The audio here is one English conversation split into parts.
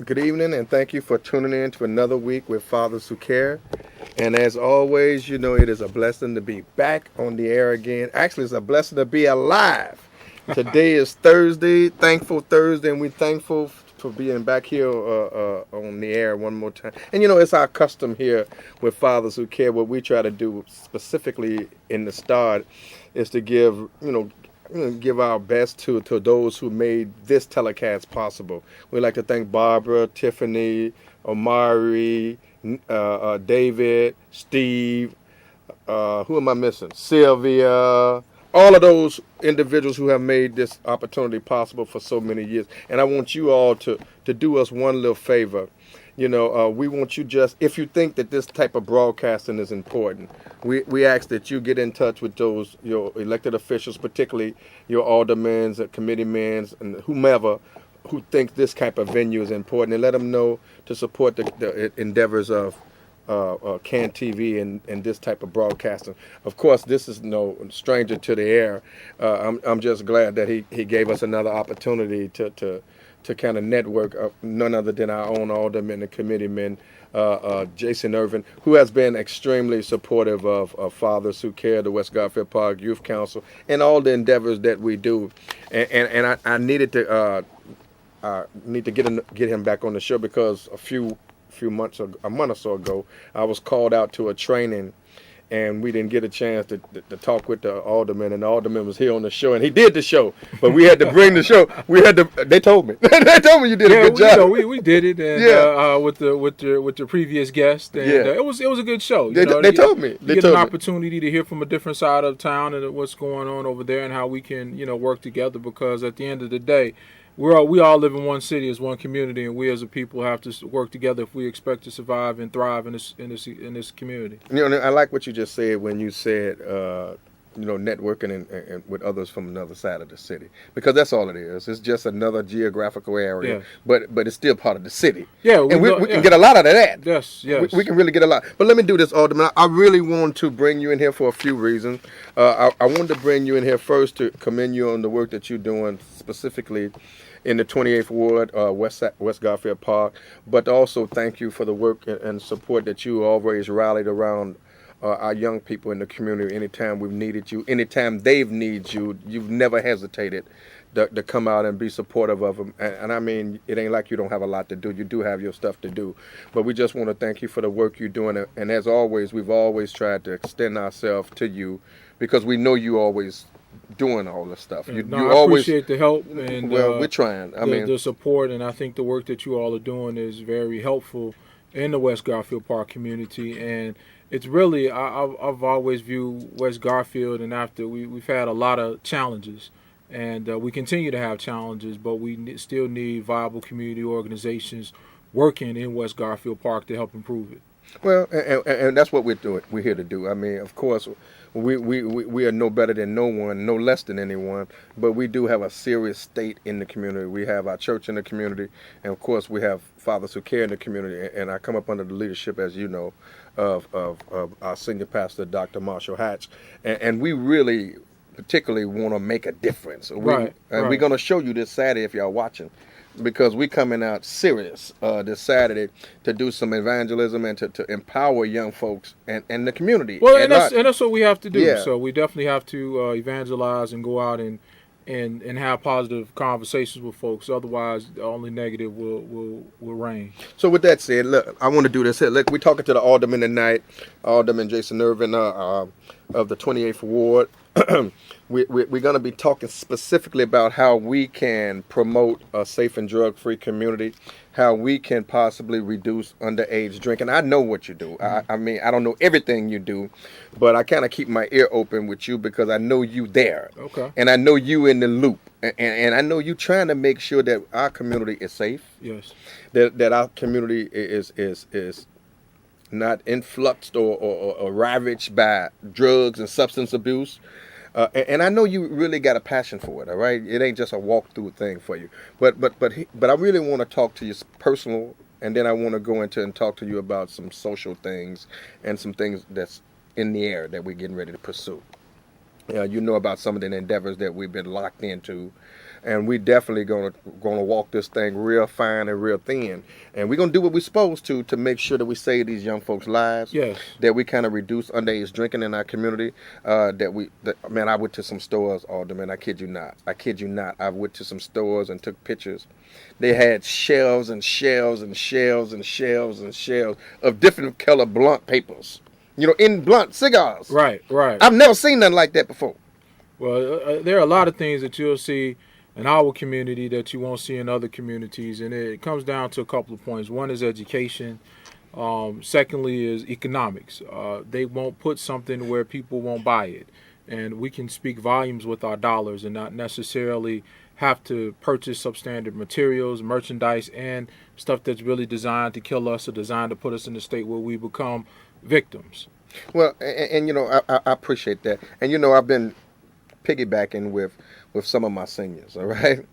Good evening, and thank you for tuning in to another week with Fathers Who Care. And as always, it is a blessing to be back on the air again. Actually, it's a blessing to be alive. Today is Thursday, Thankful Thursday, and we're thankful for being back here on the air one more time. And it's our custom here with Fathers Who Care. What we try to do specifically in the start is to give our best to those who made this telecast possible. We'd like to thank Barbara, Tiffany, Omari, David, Steve, who am I missing? Sylvia, all of those individuals who have made this opportunity possible for so many years. And I want you all to do us one little favor. We want you if you think that this type of broadcasting is important, we ask that you get in touch with your elected officials, particularly your aldermen, committeemen, and whomever who think this type of venue is important, and let them know to support the endeavors of CAN TV and this type of broadcasting. Of course, this is no stranger to the air. I'm just glad that he gave us another opportunity to kind of network none other than our own alderman and committeeman, Jason Ervin, who has been extremely supportive of Fathers Who Care, the West Garfield Park Youth Council, and all the endeavors that we do. And I needed to get him back on the show because a month or so ago, I was called out to a training, and we didn't get a chance to talk with the alderman, and the alderman was here on the show, and he did the show, but we had to bring the show. They told me. They told me you did a good job. We did it, and with the previous guest, and it was a good show. They told me. You get an opportunity to hear from a different side of town and what's going on over there, and how we can work together, because at the end of the day, we all live in one city as one community, and we as a people have to work together if we expect to survive and thrive in this community. I like what you just said when you said networking and with others from another side of the city, because that's all it is. It's just another geographical area, but it's still part of the city. Yeah, we can get a lot out of that. Yes. We can really get a lot. But let me do this, Alderman. I really want to bring you in here for a few reasons. I wanted to bring you in here first to commend you on the work that you're doing specifically in the 28th Ward, West Garfield Park, but also thank you for the work and support that you always rallied around our young people in the community. Anytime we've needed you, anytime they've needed you, you've never hesitated to come out and be supportive of them. And I mean, it ain't like you don't have a lot to do. You do have your stuff to do. But we just want to thank you for the work you're doing. And as always, we've always tried to extend ourselves to you, because we know you always doing all this stuff. I appreciate the help, and we're trying. The support, and I think the work that you all are doing is very helpful in the West Garfield Park community. And it's really, I've always viewed West Garfield, and after we've had a lot of challenges, and we continue to have challenges, but we still need viable community organizations working in West Garfield Park to help improve it. Well, and that's what we're doing. We're here to do. I mean, of course, we are no better than no one, no less than anyone, but we do have a serious stake in the community. We have our church in the community, and of course, we have Fathers Who Care in the community. And I come up under the leadership, as you know, of our senior pastor, Dr. Marshall Hatch, and we really particularly want to make a difference. We're going to show you this Saturday if y'all watching, because we're coming out serious this Saturday to do some evangelism and to empower young folks and the community. Well, and that's what we have to do. Yeah. So we definitely have to evangelize and go out and have positive conversations with folks. Otherwise, the only negative will reign. So with that said, look, I want to do this here. Look, we're talking to the alderman tonight, Alderman Jason Ervin of the 28th Ward. We're going to be talking specifically about how we can promote a safe and drug-free community, how we can possibly reduce underage drinking. I know what you do. I mean, I don't know everything you do, but I kind of keep my ear open with you because I know you there. Okay. And I know you in the loop. And I know you trying to make sure that our community is safe. Yes. That our community is not influxed or ravaged by drugs and substance abuse. And I know you really got a passion for it, all right? It ain't just a walk-through thing for you. But I really want to talk to you personal, and then I want to go into and talk to you about some social things and some things that's in the air that we're getting ready to pursue. You know about some of the endeavors that we've been locked into and we definitely gonna walk this thing real fine and real thin, and we're gonna do what we're supposed to make sure that we save these young folks' lives. Yes. That we kind of reduce underage drinking in our community. Man, I went to some stores, Alderman. I kid you not. I went to some stores and took pictures. They had shelves and shelves and shelves and shelves and shelves of different color blunt papers. In blunt cigars. Right. I've never seen nothing like that before. Well, there are a lot of things that you'll see in our community that you won't see in other communities, and it comes down to a couple of points. One is education. Secondly is economics. They won't put something where people won't buy it, and we can speak volumes with our dollars and not necessarily have to purchase substandard materials, merchandise, and stuff that's really designed to kill us or designed to put us in a state where we become victims. Well, and I appreciate that. And I've been piggybacking with some of my seniors, all right?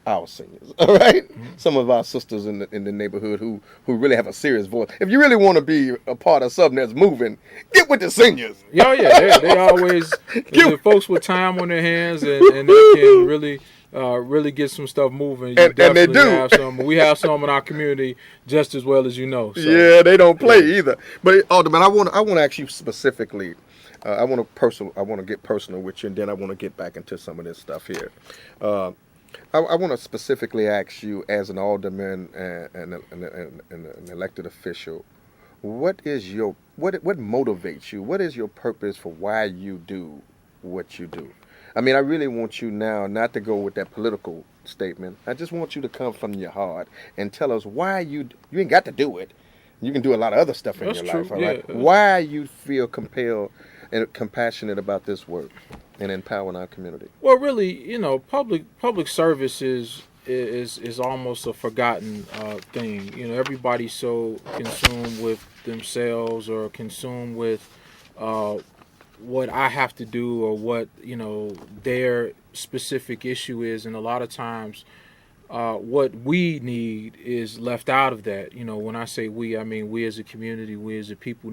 Our seniors, all right? Mm-hmm. Some of our sisters in the neighborhood who really have a serious voice. If you really want to be a part of something that's moving, get with the seniors. Yeah, they always, the folks with time on their hands and they can really get some stuff moving. And they do. Have some. We have some in our community just as well as you know. So. Yeah, they don't play either. But Alderman, I want to ask you specifically. I want to get personal with you, and then I want to get back into some of this stuff here. I want to specifically ask you, as an alderman and an elected official, what motivates you? What is your purpose for why you do what you do? I mean, I really want you now not to go with that political statement. I just want you to come from your heart and tell us why you ain't got to do it. You can do a lot of other stuff in your life, all right? Why you feel compelled and compassionate about this work and empowering our community? Well, really, public service is almost a forgotten thing. Everybody's so consumed with themselves or consumed with what I have to do or what their specific issue is, and a lot of times what we need is left out of that. When I say we, I mean we as a community, we as a people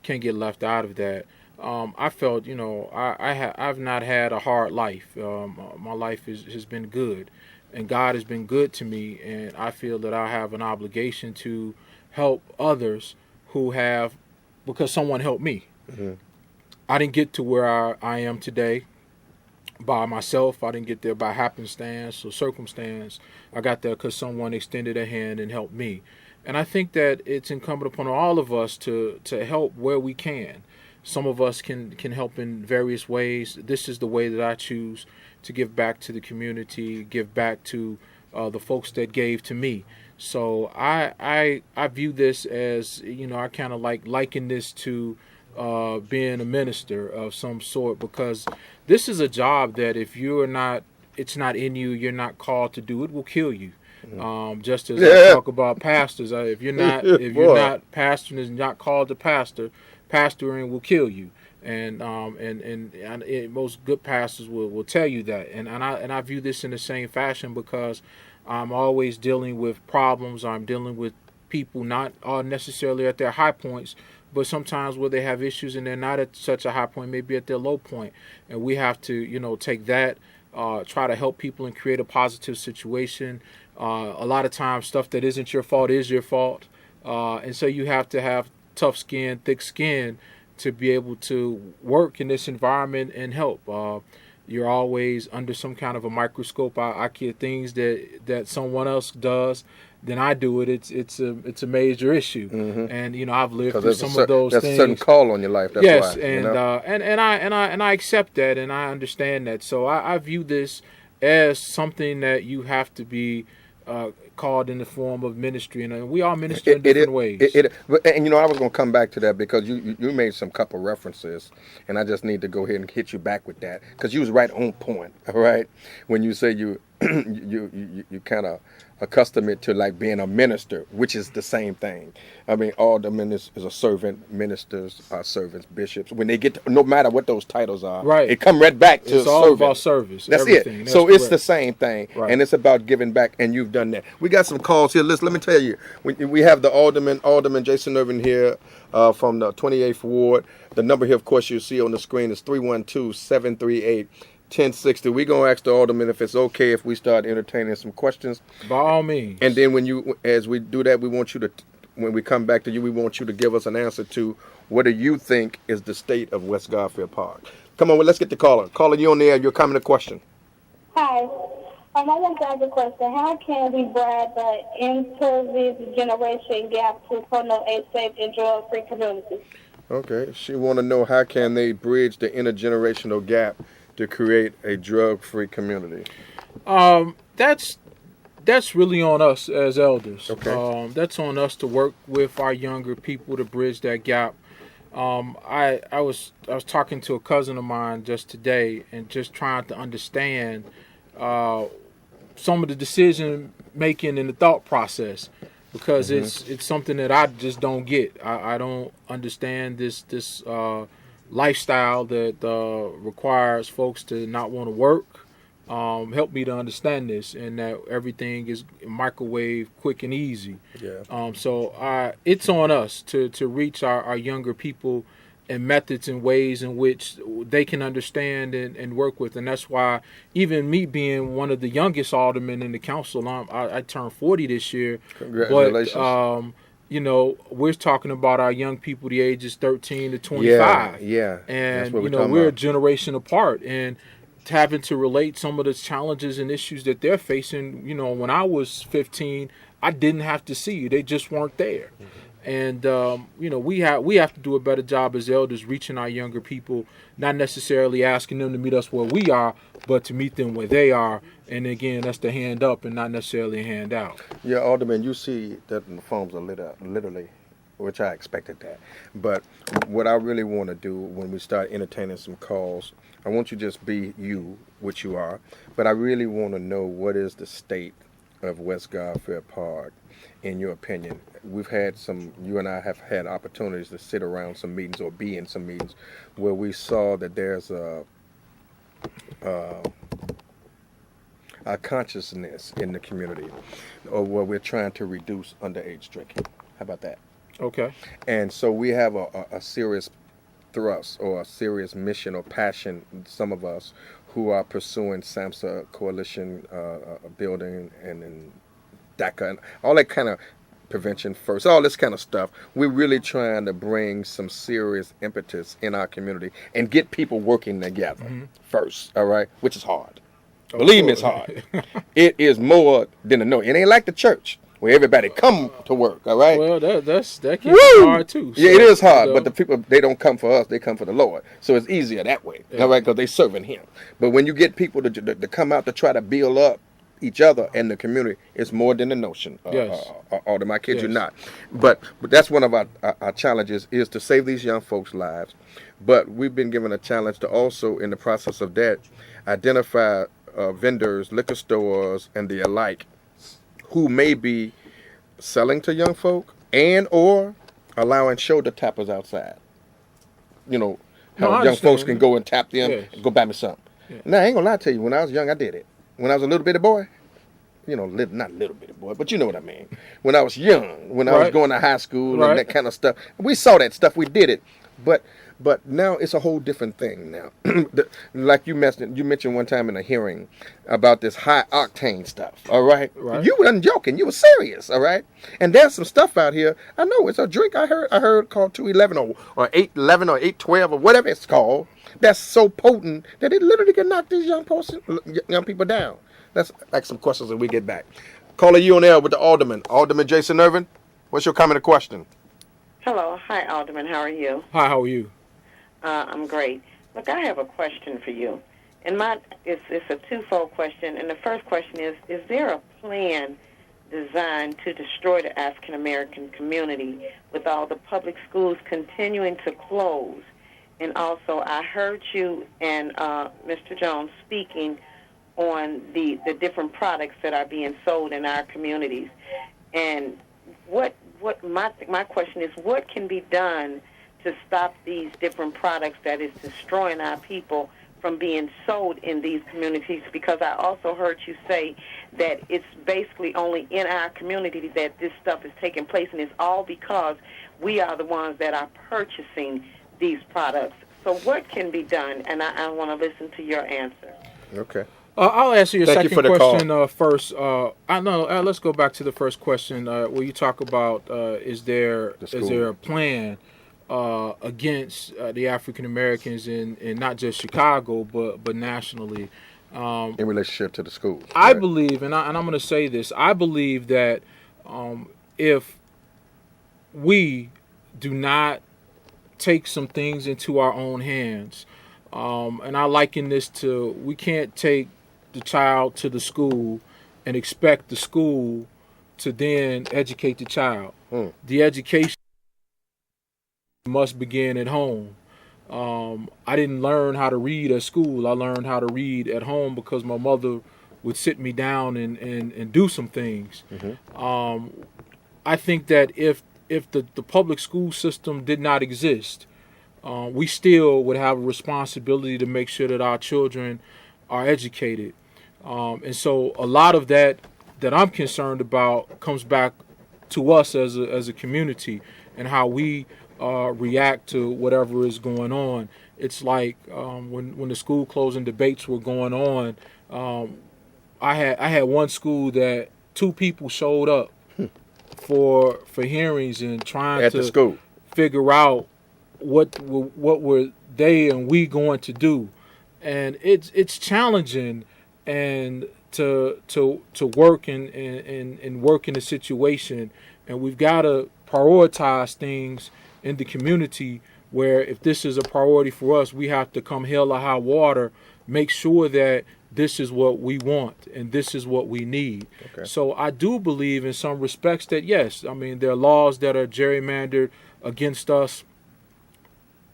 can't get left out of that. I felt, I've not had a hard life. My life has been good, and God has been good to me, and I feel that I have an obligation to help others who have, because someone helped me. Mm-hmm. I didn't get to where I am today by myself. I didn't get there by happenstance or circumstance. I got there because someone extended a hand and helped me. And I think that it's incumbent upon all of us to help where we can. Some of us can help in various ways. This is the way that I choose to give back to the community, give back to the folks that gave to me. So I view this as, I kind of liken this to being a minister of some sort, because this is a job that if it's not in you, you're not called to do, it will kill you. Just as I talk about pastors, if you're not pastoring, is not called to pastor, pastoring will kill you. And most good pastors will tell you that. And I view this in the same fashion, because I'm always dealing with problems. I'm dealing with people not necessarily at their high points, but sometimes where they have issues and they're not at such a high point, maybe at their low point. And we have to, take that, try to help people and create a positive situation. A lot of times stuff that isn't your fault is your fault. And so you have to have tough skin, thick skin to be able to work in this environment and help. You're always under some kind of a microscope. I get things that someone else does, then I do it. It's a major issue, mm-hmm. And I've lived through some of those things. There's a certain call on your life. That's yes, why, and I accept that, and I understand that. So I view this as something that you have to be called in the form of ministry, and we all minister in different ways. And I was going to come back to that, because you made some couple references, and I just need to go ahead and hit you back with that, because you was right on point. All right, when you say you kind of accustom it to like being a minister, which is the same thing. I mean, alderman is a servant, ministers are servants, bishops. When they get to, no matter what those titles are, right, it come right back to it's all servant. About service. That's everything. it. That's so correct. It's the same thing, right, and it's about giving back, and you've done that. We got some calls here. Let me tell you, we have the Alderman Jason Ervin here from the 28th Ward. The number here, of course, you see on the screen is 312-738 1060. We're going to ask the Alderman if it's okay if we start entertaining some questions. By all means. And then as we do that, we want you to, when we come back to you, we want you to give us an answer to what do you think is the state of West Garfield Park. Come on, let's get the caller. Caller, you on the air. Your comment or question. Hi. I want to ask a question. How can we bridge the intergeneration gap to promote a safe and drug-free community? Okay. She want to know how can they bridge the intergenerational gap to create a drug-free community. That's really on us as elders. Okay. That's on us to work with our younger people to bridge that gap. I was talking to a cousin of mine just today and just trying to understand some of the decision making and the thought process, because it's something that I just don't get. I don't understand this lifestyle that requires folks to not want to work. Help me to understand this, and that everything is microwave, quick and easy. Yeah. So it's on us to reach our younger people and methods and ways in which they can understand and work with. And that's why even me being one of the youngest aldermen in the council, I turned 40 this year. Congratulations. But, we're talking about our young people, the ages 13 to 25. Yeah. And, we're we're a generation apart. And having to relate some of the challenges and issues that they're facing, when I was 15, I didn't have to see you. They just weren't there. And, we have to do a better job as elders reaching our younger people, not necessarily asking them to meet us where we are, but to meet them where they are. And again, that's the hand up and not necessarily a hand out. Yeah, Alderman, you see that the phones are lit up, literally, which I expected that. But what I really want to do when we start entertaining some calls, I want you to just be you, which you are. But I really want to know what is the state of West Garfield Park, in your opinion. You and I have had opportunities to sit around some meetings or be in some meetings where we saw that there's a consciousness in the community, or where we're trying to reduce underage drinking. How about that? Okay. And so we have a serious thrust or a serious mission or passion, some of us who are pursuing SAMHSA coalition building and DACA and all that kind of prevention first, all this kind of stuff. We're really trying to bring some serious impetus in our community and get people working together first, all right, which is hard. Believe me, it's hard. It is more than a no. It ain't like the church where everybody come to work, all right? Well, that can be hard too. So, yeah, it is hard, but the people, they don't come for us, they come for the Lord. So it's easier that way, all right, because they serving Him. But when you get people to come out to try to build up each other and the community, it's more than a notion. Alderman, I kid you not. But that's one of our challenges, is to save these young folks' lives. But we've been given a challenge to also, in the process of that, identify vendors, liquor stores, and the alike, who may be selling to young folk and or allowing shoulder tappers outside. How young folks can go and tap them and go buy me something. Yeah. Now, I ain't gonna lie to you, when I was young, I did it. When I was a little bitty boy, not little bitty boy, but you know what I mean. When I was young, when I was going to high school and that kind of stuff, we saw that stuff, we did it. But now it's a whole different thing now. Like you mentioned one time in a hearing about this high octane stuff, all right? You wasn't joking, you were serious, all right? And there's some stuff out here, I know it's a drink I heard called 211 or 811 or 812 or whatever it's called, that's so potent that it literally can knock these young people down. Let's ask some questions when we get back. Caller, you on air with the Alderman. Alderman Jason Ervin, what's your comment or question? Hello. Hi, Alderman. How are you? Hi, how are you? I'm great. Look, I have a question for you. And it's a twofold question. And the first question is there a plan designed to destroy the African American community with all the public schools continuing to close? And also, I heard you and Mr. Jones speaking on the different products that are being sold in our communities. And my question is, what can be done to stop these different products that is destroying our people from being sold in these communities? Because I also heard you say that it's basically only in our community that this stuff is taking place, and it's all because we are the ones that are purchasing these products. So what can be done? And I want to listen to your answer. Okay. I'll answer your Thank you second for the question first. I know. Let's go back to the first question where you talk about is there a plan against the African Americans in not just Chicago but nationally in relationship to the schools. I right? believe, and I'm going to say this. I believe that if we do not take some things into our own hands, and I liken this to we can't take the child to the school and expect the school to then educate the child. The education must begin at home. I didn't learn how to read at school. I learned how to read at home because my mother would sit me down and do some things. I think that if the public school system did not exist, we still would have a responsibility to make sure that our children are educated. And so a lot of that I'm concerned about comes back to us as a community and how we react to whatever is going on. It's like when the school closing debates were going on, I had one school that 2 people showed up for hearings and trying At to the school. figure out what were they and we going to do, and it's challenging and to work and work in the situation, and we've got to prioritize things in the community where if this is a priority for us, we have to come hell or high water, make sure that this is what we want and this is what we need. Okay. So I do believe in some respects that yes, I mean there are laws that are gerrymandered against us.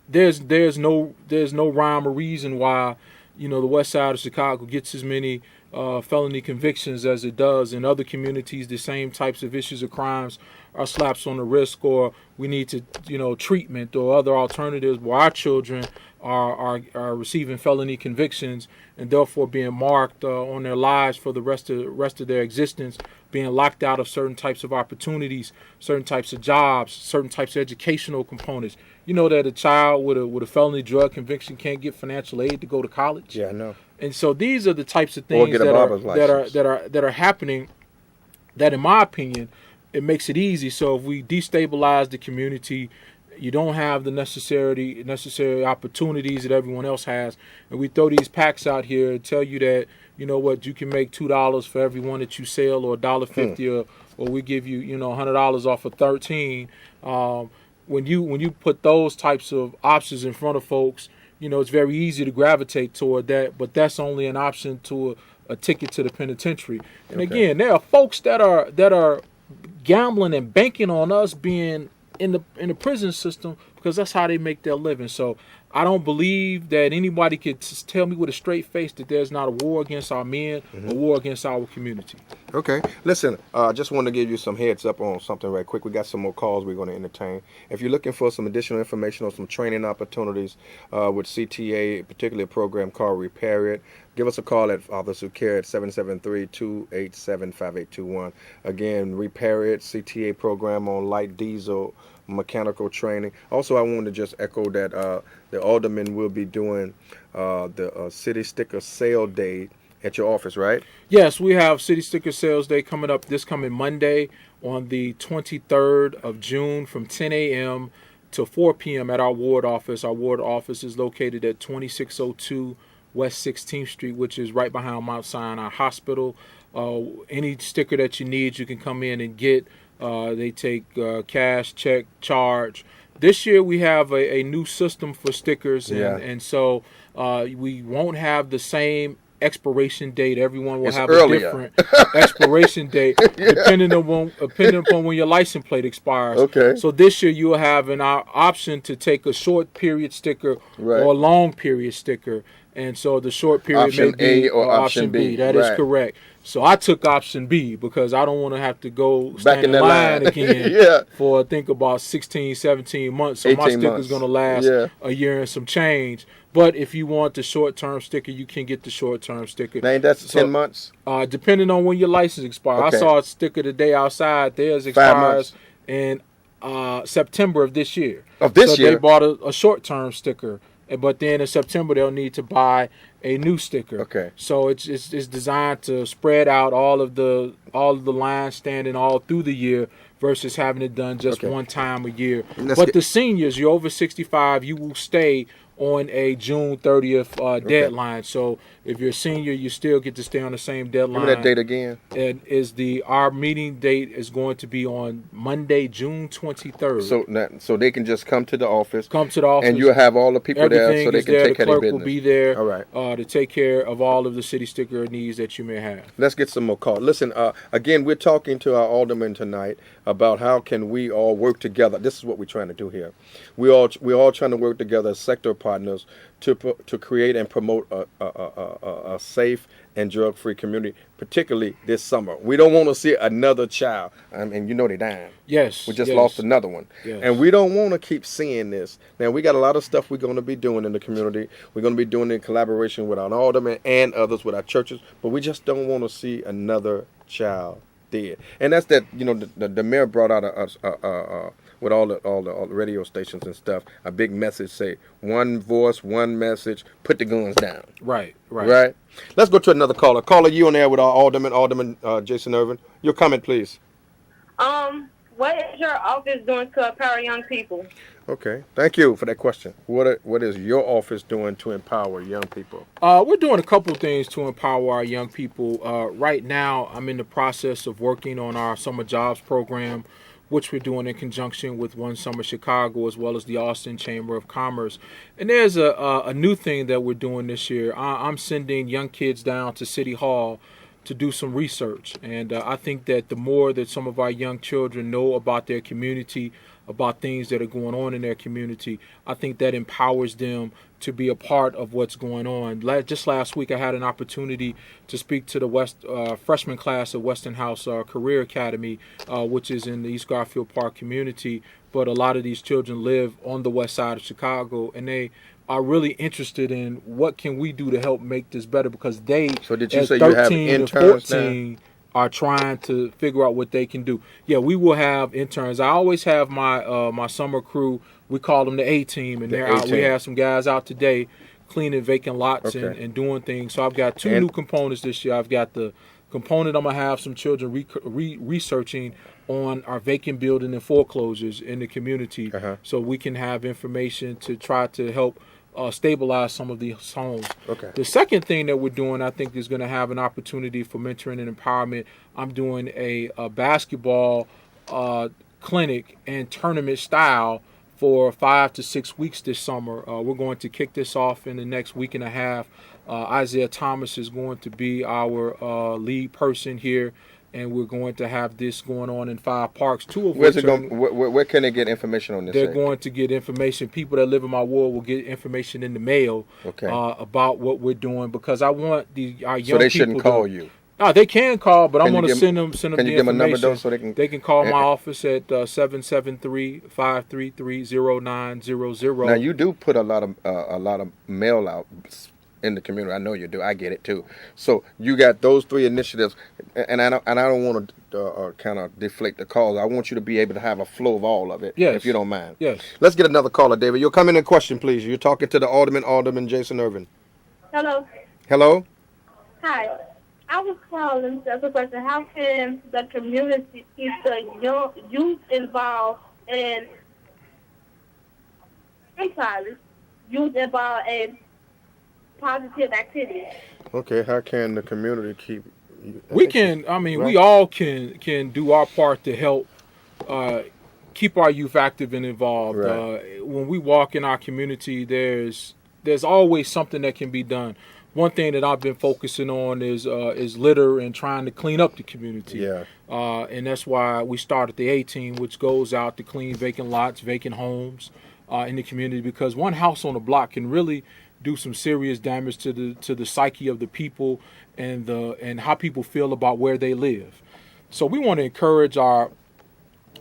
There's no rhyme or reason why the west side of Chicago gets as many felony convictions as it does. In other communities, the same types of issues or crimes are slaps on the wrist, or we need to treatment or other alternatives where our children are receiving felony convictions and therefore being marked on their lives for the rest of their existence, being locked out of certain types of opportunities, certain types of jobs, certain types of educational components. You know that a child with a felony drug conviction can't get financial aid to go to college. Yeah, I know. And so these are the types of things that are happening. That, in my opinion, it makes it easy. So if we destabilize the community, you don't have the necessary opportunities that everyone else has, and we throw these packs out here and tell you that you can make $2 for every one that you sell, or $1.50, or we give you $100 off of 13. When you put those types of options in front of folks, it's very easy to gravitate toward that, but that's only an option to a ticket to the penitentiary. And again, there are folks that are gambling and banking on us being in the prison system because that's how they make their living. So I don't believe that anybody could tell me with a straight face that there's not a war against our men, a war against our community. Okay. Listen, I just want to give you some heads up on something right quick. We got some more calls we're going to entertain. If you're looking for some additional information on some training opportunities with CTA, particularly a program called Repair It, give us a call at Fathers Who Care at 773-287-5821. Again, Repair It, CTA program on light diesel mechanical training. Also, I wanted to just echo that the Alderman will be doing the City Sticker Sale Day at your office, right? Yes, we have City Sticker Sales Day coming up this coming Monday on the 23rd of June from 10 a.m. to 4 p.m. at our ward office. Our ward office is located at 2602 West 16th Street, which is right behind Mount Sinai Hospital. Any sticker that you need, you can come in and get. They take cash, check, charge. This year we have a new system for stickers, and so we won't have the same expiration date. Everyone will have a different expiration date depending upon when your license plate expires. Okay. So this year you will have an option to take a short period sticker or a long period sticker. And so the short period option may be A or option B. That is correct. So I took option B because I don't want to have to go stand in line again for I think about 16, 17 months. So my sticker is going to last a year and some change. But if you want the short-term sticker, you can get the short-term sticker. Now, that's 10 months? Depending on when your license expires. Okay. I saw a sticker today outside. Theirs expires in September of this year. Of this year? So they bought a short-term sticker. But then in September, they'll need to buy a new sticker. Okay. So it's designed to spread out all of the lines standing all through the year versus having it done just one time a year. But the seniors, you're over 65, you will stay on a June 30th deadline. So if you're a senior, you still get to stay on the same deadline. Give me that date again. And our meeting date is going to be on Monday, June 23rd. So they can just come to the office. Come to the office. And you'll have all the people there so they can take care of their business. The clerk will be there all right. To take care of all of the city sticker needs that you may have. Let's get some more calls. Listen, again, we're talking to our alderman tonight about how can we all work together. This is what we're trying to do here. We're all trying to work together as sector partners to create and promote a safe and drug-free community, particularly this summer. We don't want to see another child. I mean, you know they're dying. Yes. We just lost another one. Yes. And we don't want to keep seeing this. Now, we got a lot of stuff we're going to be doing in the community. We're going to be doing it in collaboration with our aldermen and others with our churches, but we just don't want to see another child dead. And that's that, the mayor brought out with all the radio stations and stuff, a big message say, one voice, one message, put the guns down. Right. Let's go to another caller. Caller, you on air with our Alderman Jason Ervin. Your comment, please. What is your office doing to empower young people? Okay, thank you for that question. What is your office doing to empower young people? We're doing a couple of things to empower our young people. Right now, I'm in the process of working on our summer jobs program, which we're doing in conjunction with One Summer Chicago as well as the Austin Chamber of Commerce. And there's a new thing that we're doing this year. I'm sending young kids down to City Hall to do some research. And I think that the more that some of our young children know about their community, about things that are going on in their community, I think that empowers them to be a part of what's going on. Just last week, I had an opportunity to speak to the freshman class of Weston House Career Academy, which is in the East Garfield Park community. But a lot of these children live on the west side of Chicago, and they are really interested in what can we do to help make this better, because they, so did you at say 13 you have interns and 14, are trying to figure out what they can do. Yeah, we will have interns. I always have my my summer crew. We call them the A-team, and they're out. We have some guys out today cleaning vacant lots and doing things. So I've got two new components this year. I've got the component I'm going to have some children researching on our vacant building and foreclosures in the community, so we can have information to try to help stabilize some of these homes. The second thing that we're doing, I think, is going to have an opportunity for mentoring and empowerment. I'm doing a basketball clinic and tournament style for 5 to 6 weeks this summer. We're going to kick this off in the next week and a half. Isaiah Thomas is going to be our lead person here, and we're going to have this going on in 5 parks. 2 of which where can they get information on this? They're going to get information. People that live in my ward will get information in the mail about what we're doing, because I want our young people. So they shouldn't call you. No, they can call, but I'm going to send them the information. Can you give them a number, though, so they can call my office at 773-533-0900. Now, you do put a lot of mail out in the community. I know you do. I get it too. So you got those 3 initiatives, and I don't want to kind of deflate the calls. I want you to be able to have a flow of all of it, if you don't mind. Yes. Let's get another caller, David. You'll come in and question, please. You're talking to the Alderman Jason Ervin. Hello. Hello. Hi. I was calling to ask a question. How can the community keep the youth involved in positive activity? Okay, how can the community keep? We all can do our part to help keep our youth active and involved. When we walk in our community, there's always something that can be done. One thing that I've been focusing on is litter and trying to clean up the community. And that's why we started the A-Team, which goes out to clean vacant lots, vacant homes in the community, because one house on a block can really do some serious damage to the psyche of the people and how people feel about where they live. So we want to encourage our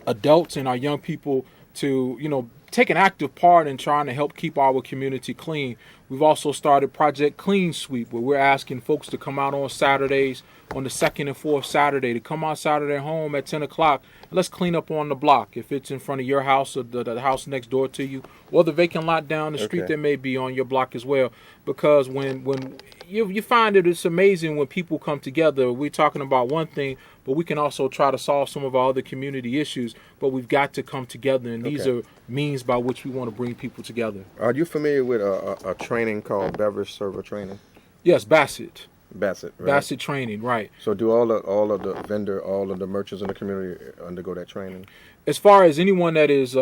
adults and our young people to, take an active part in trying to help keep our community clean. We've also started Project Clean Sweep, where we're asking folks to come out on Saturdays on the second and fourth Saturday to come outside of their home at 10 o'clock and let's clean up on the block. If it's in front of your house or the house next door to you or the vacant lot down the street that may be on your block as well. Because when you find that it's amazing when people come together. We're talking about one thing, but we can also try to solve some of our other community issues. But we've got to come together, and these are means by which we want to bring people together. Are you familiar with a training called beverage server training? Yes, Bassett. Bassett, right? Bassett training, right. So do all of the merchants in the community undergo that training? As far as anyone that is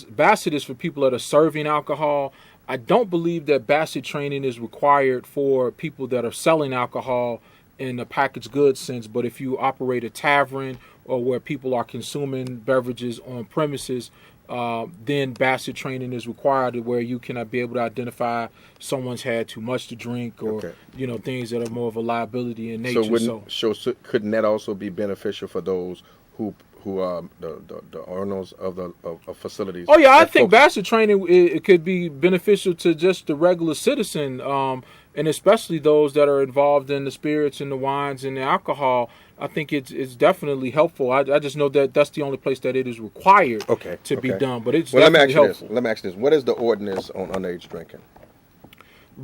Bassett is for people that are serving alcohol. I don't believe that Bassett training is required for people that are selling alcohol in the packaged goods sense, but if you operate a tavern or where people are consuming beverages on premises, then Bassett training is required, where you cannot be able to identify someone's had too much to drink or things that are more of a liability in nature. So couldn't that also be beneficial for those who are the owners of facilities? Oh yeah, I think Bassett training it could be beneficial to just the regular citizen, and especially those that are involved in the spirits and the wines and the alcohol. I think it's definitely helpful. I just know that that's the only place that it is required to be done. But it's definitely helpful. Let me ask you this: what is the ordinance on underage drinking?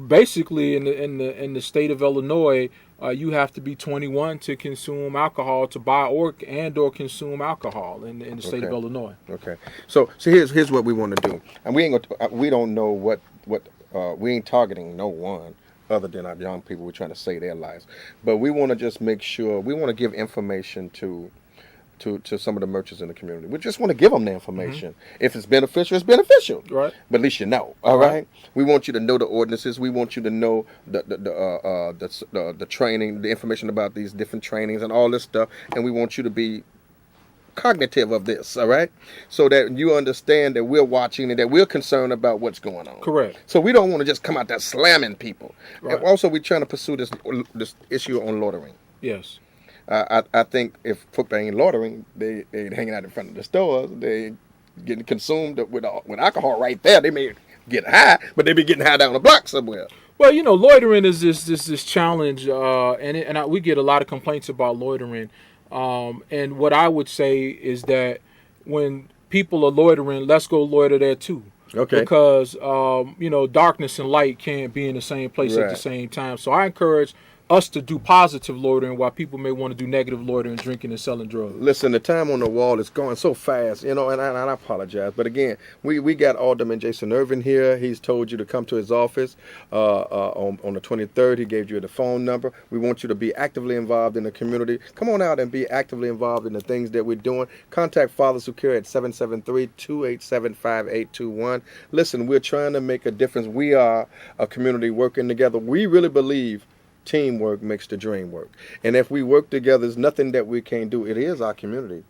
Basically, in the state of Illinois, you have to be 21 to consume alcohol, to buy or consume alcohol in the state of Illinois. Okay. So here's what we want to do, and we don't know what we ain't targeting no one other than our young people. We're trying to save their lives, but we want to just make sure we want to give information to some of the merchants in the community. We just want to give them the information. If it's beneficial, it's beneficial. Right. But at least you know. All right. We want you to know the ordinances. We want you to know the training, the information about these different trainings and all this stuff. And we want you to be cognitive of this. All right. So that you understand that we're watching and that we're concerned about what's going on. Correct. So we don't want to just come out there slamming people. Right. And also, we're trying to pursue this issue on loitering. Yes. I think if folk ain't loitering, they hanging out in front of the stores, they getting consumed with alcohol right there. They may get high, but they be getting high down the block somewhere. Well, loitering is this challenge, and we get a lot of complaints about loitering. And what I would say is that when people are loitering, let's go loiter there too. Okay. Because darkness and light can't be in the same place at the same time. So I encourage us to do positive loitering while people may want to do negative loitering, drinking and selling drugs. Listen, the time on the wall is going so fast, and I apologize. But again, we got Alderman Jason Ervin here. He's told you to come to his office on the 23rd. He gave you the phone number. We want you to be actively involved in the community. Come on out and be actively involved in the things that we're doing. Contact Fathers Who Care at 773-287-5821. Listen, we're trying to make a difference. We are a community working together. We really believe teamwork makes the dream work. And if we work together, there's nothing that we can't do. It is our community.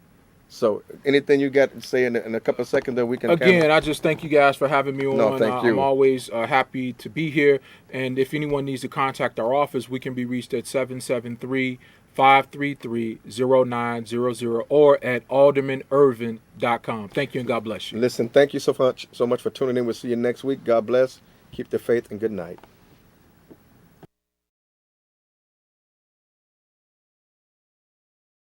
So anything you got to say in a couple of seconds that we can... Again, I just thank you guys for having me on. No, thank you. I'm always happy to be here. And if anyone needs to contact our office, we can be reached at 773-533-0900 or at aldermanervin.com. Thank you and God bless you. Listen, thank you so much for tuning in. We'll see you next week. God bless. Keep the faith and good night.